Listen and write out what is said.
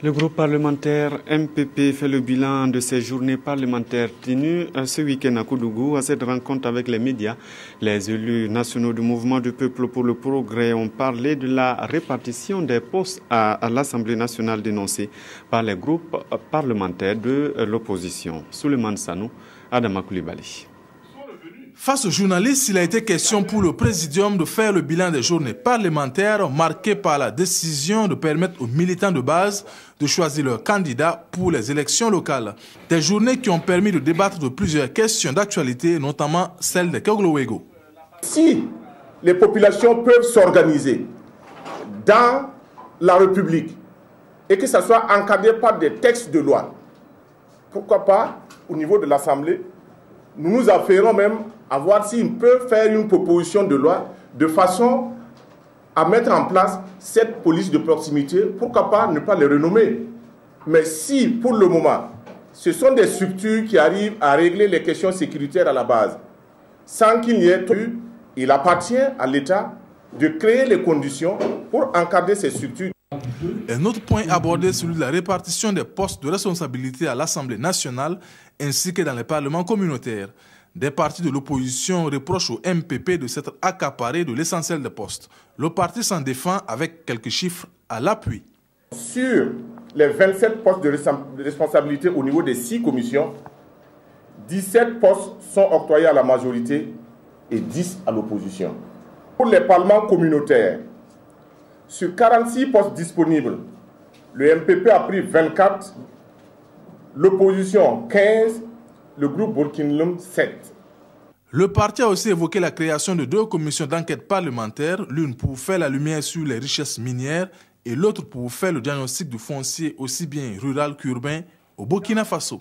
Le groupe parlementaire MPP fait le bilan de ces journées parlementaires tenues ce week-end à Koudougou. À cette rencontre avec les médias, les élus nationaux du mouvement du peuple pour le progrès ont parlé de la répartition des postes à l'Assemblée nationale dénoncée par les groupes parlementaires de l'opposition. Souleymane Sanou, Adama Koulibaly. Face aux journalistes, il a été question pour le Présidium de faire le bilan des journées parlementaires marquées par la décision de permettre aux militants de base de choisir leur candidat pour les élections locales. Des journées qui ont permis de débattre de plusieurs questions d'actualité, notamment celle des Koglo-Wego. Si les populations peuvent s'organiser dans la République et que ça soit encadré par des textes de loi, pourquoi pas, au niveau de l'Assemblée, nous nous affairons même à voir s'ils peuvent faire une proposition de loi de façon à mettre en place cette police de proximité, pourquoi pas ne pas les renommer. Mais si, pour le moment, ce sont des structures qui arrivent à régler les questions sécuritaires à la base, sans qu'il n'y ait eu, il appartient à l'État de créer les conditions pour encadrer ces structures. Un autre point abordé, celui de la répartition des postes de responsabilité à l'Assemblée nationale ainsi que dans les parlements communautaires. Des partis de l'opposition reprochent au MPP de s'être accaparé de l'essentiel des postes. Le parti s'en défend avec quelques chiffres à l'appui. Sur les 27 postes de responsabilité au niveau des 6 commissions, 17 postes sont octroyés à la majorité et 10 à l'opposition. Pour les parlements communautaires, sur 46 postes disponibles, le MPP a pris 24, l'opposition 15, le groupe Burkinlum 7. Le parti a aussi évoqué la création de 2 commissions d'enquête parlementaire, l'une pour faire la lumière sur les richesses minières et l'autre pour faire le diagnostic du foncier aussi bien rural qu'urbain au Burkina Faso.